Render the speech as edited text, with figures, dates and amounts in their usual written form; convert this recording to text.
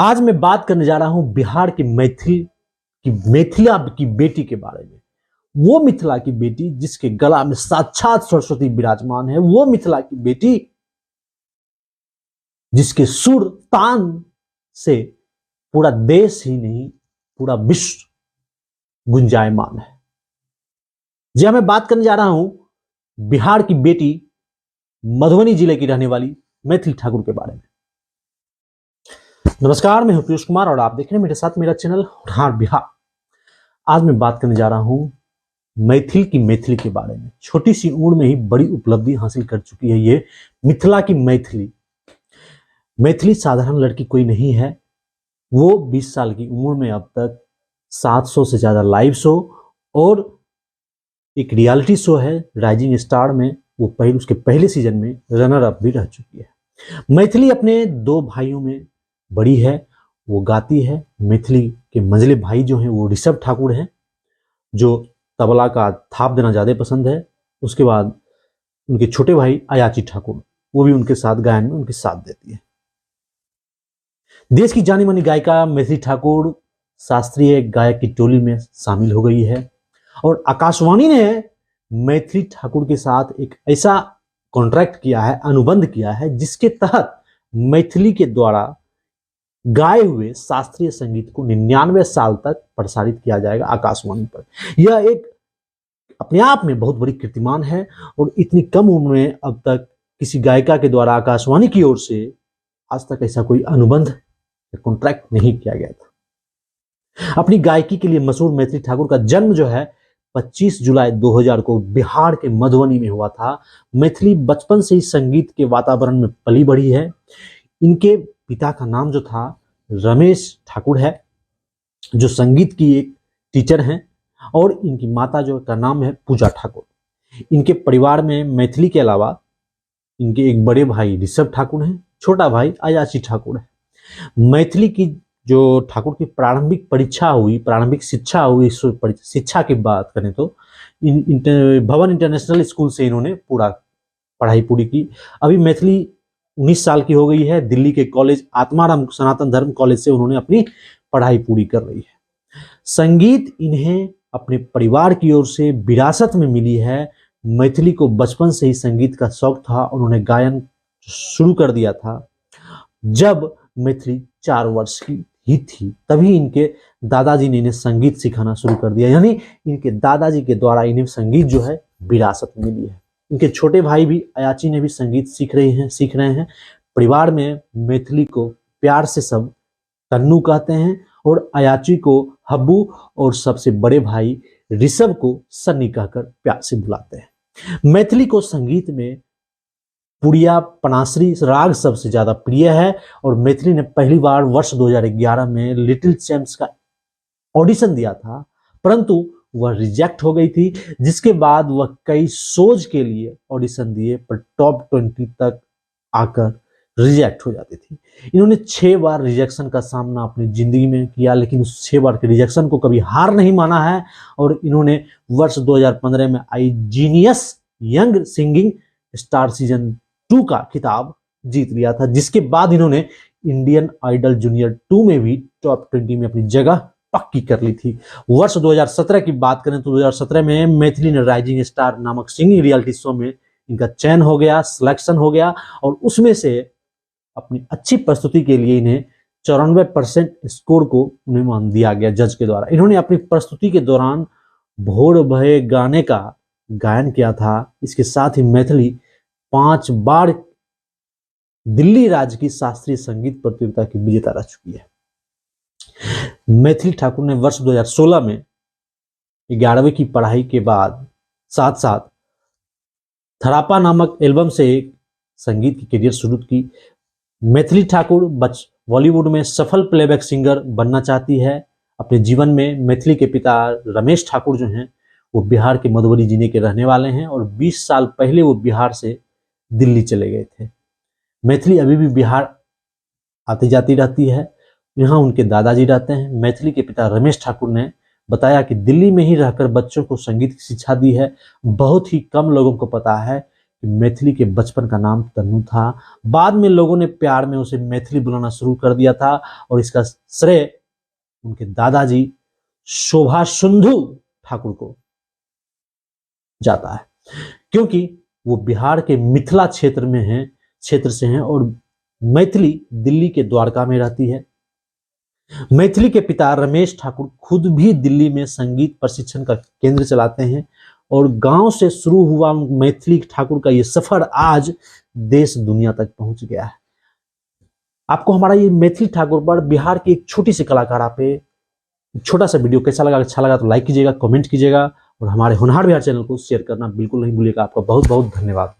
आज मैं बात करने जा रहा हूं बिहार की मिथिला की बेटी के बारे में। वो मिथिला की बेटी जिसके गला में साक्षात सरस्वती विराजमान है। वो मिथिला की बेटी जिसके सुर तान से पूरा देश ही नहीं पूरा विश्व गुंजायमान है। जी हाँ, मैं बात करने जा रहा हूं बिहार की बेटी मधुबनी जिले की रहने वाली मैथिली ठाकुर के बारे में। नमस्कार, मैं हूं पीयूष कुमार और आप देख रहे हैं मेरे साथ मेरा चैनल होनहार बिहार। आज मैं बात करने जा रहा हूं मैथिली के बारे में। छोटी सी उम्र में ही बड़ी उपलब्धि हासिल कर चुकी है ये मिथिला की मैथिली साधारण लड़की कोई नहीं है। वो 20 साल की उम्र में अब तक 700 से ज्यादा लाइव शो और एक रियलिटी शो है राइजिंग स्टार में वो उसके पहले सीजन में रनर अप भी रह चुकी है। मैथिली अपने दो भाइयों में बड़ी है। वो गाती है। मैथिली के मंझले भाई जो हैं वो ऋषभ ठाकुर हैं, जो तबला का थाप देना ज्यादा पसंद है। उसके बाद उनके छोटे भाई अयाची ठाकुर, वो भी उनके साथ गायन में उनके साथ देती है। देश की जानी मानी गायिका मैथिली ठाकुर शास्त्रीय गायक की टोली में शामिल हो गई है और आकाशवाणी ने मैथिली ठाकुर के साथ एक ऐसा कॉन्ट्रैक्ट किया है, अनुबंध किया है, जिसके तहत मैथिली के द्वारा गाए हुए शास्त्रीय संगीत को 99 साल तक प्रसारित किया जाएगा आकाशवाणी पर। यह एक अपने आप में बहुत बड़ी कीर्तिमान है और इतनी कम उम्र में अब तक किसी गायिका के द्वारा आकाशवाणी की ओर से आज तक ऐसा कोई अनुबंध या कॉन्ट्रैक्ट नहीं किया गया था। अपनी गायकी के लिए मशहूर मैथिली ठाकुर का जन्म जो है 25 जुलाई 2000 को बिहार के मधुबनी में हुआ था। मैथिली बचपन से ही संगीत के वातावरण में पली बढ़ी है। इनके पिता का नाम जो था रमेश ठाकुर है, जो संगीत की एक टीचर हैं, और इनकी माता जो का नाम है पूजा ठाकुर। इनके परिवार में मैथिली के अलावा इनके एक बड़े भाई ऋषभ ठाकुर हैं, छोटा भाई अयाची ठाकुर है। मैथिली की जो ठाकुर की प्रारंभिक शिक्षा हुई शिक्षा की बात करें तो भवन इंटरनेशनल स्कूल से इन्होंने पढ़ाई पूरी की। अभी मैथिली 19 साल की हो गई है। दिल्ली के कॉलेज आत्माराम सनातन धर्म कॉलेज से उन्होंने अपनी पढ़ाई पूरी कर रही है। संगीत इन्हें अपने परिवार की ओर से विरासत में मिली है। मैथिली को बचपन से ही संगीत का शौक था। उन्होंने गायन शुरू कर दिया था जब मैथिली 4 वर्ष की ही थी, तभी इनके दादाजी ने इन्हें संगीत सिखाना शुरू कर दिया। यानी इनके दादाजी के द्वारा इन्हें संगीत जो है विरासत में मिली है। इनके छोटे भाई भी अयाची ने भी संगीत सीख रहे हैं। परिवार में मैथिली को प्यार से सब तन्नू कहते हैं और अयाची को हब्बू और सबसे बड़े भाई ऋषभ को सन्नी कहकर प्यार से बुलाते हैं। मैथिली को संगीत में पुड़िया पनासरी राग सबसे ज्यादा प्रिय है और मैथिली ने पहली बार वर्ष 2011 में लिटिल चैम्प्स का ऑडिशन दिया था, परंतु वह रिजेक्ट हो गई थी, जिसके बाद वह कई शोज के लिए ऑडिशन दिए पर टॉप 20 तक आकर रिजेक्ट हो जाती थी। इन्होंने 6 बार रिजेक्शन का सामना अपनी जिंदगी में किया, लेकिन उस 6 बार के रिजेक्शन को कभी हार नहीं माना है और इन्होंने वर्ष 2015 में I genius young singing star season 2 का खिताब जीत लिया था, जिसके बाद इन्होंने इंडियन आइडल जूनियर 2 में भी टॉप 20 में अपनी जगह पक्की कर ली थी। वर्ष 2017 की बात करें तो 2017 में मैथिली ने राइजिंग स्टार नामक सिंगिंग रियलिटी शो में इनका चयन हो गया, सिलेक्शन हो गया और उसमें से अपनी अच्छी प्रस्तुति के लिए इन्हें 94% स्कोर को उन्हें मान दिया गया जज के द्वारा। इन्होंने अपनी प्रस्तुति के दौरान भोर भये गाने का गायन किया था। इसके साथ ही मैथिली 5 बार दिल्ली राज्य की शास्त्रीय संगीत प्रतियोगिता की विजेता रह चुकी है। मैथिली ठाकुर ने वर्ष 2016 में 11वीं की पढ़ाई के बाद साथ साथ थरापा नामक एल्बम से एक संगीत की करियर शुरू की। मैथिली ठाकुर बॉलीवुड में सफल प्लेबैक सिंगर बनना चाहती है। अपने जीवन में मैथिली के पिता रमेश ठाकुर जो हैं वो बिहार के मधुबनी जिले के रहने वाले हैं और 20 साल पहले वो बिहार से दिल्ली चले गए थे। मैथिली अभी भी बिहार आती जाती रहती है। यहाँ उनके दादाजी रहते हैं। मैथिली के पिता रमेश ठाकुर ने बताया कि दिल्ली में ही रहकर बच्चों को संगीत की शिक्षा दी है। बहुत ही कम लोगों को पता है कि मैथिली के बचपन का नाम तन्नू था। बाद में लोगों ने प्यार में उसे मैथिली बुलाना शुरू कर दिया था और इसका श्रेय उनके दादाजी शोभा सुंधु ठाकुर को जाता है, क्योंकि वो बिहार के मिथिला क्षेत्र से हैं और मैथिली दिल्ली के द्वारका में रहती है। मैथिली के पिता रमेश ठाकुर खुद भी दिल्ली में संगीत प्रशिक्षण का केंद्र चलाते हैं और गांव से शुरू हुआ मैथिली ठाकुर का ये सफर आज देश दुनिया तक पहुंच गया है। आपको हमारा ये मैथिली ठाकुर पर बिहार की एक छोटी सी कलाकारा पे छोटा सा वीडियो कैसा लगा? अच्छा लगा तो लाइक कीजिएगा, कमेंट कीजिएगा और हमारे होनहार बिहार चैनल को शेयर करना बिल्कुल नहीं भूलिएगा। आपका बहुत बहुत धन्यवाद।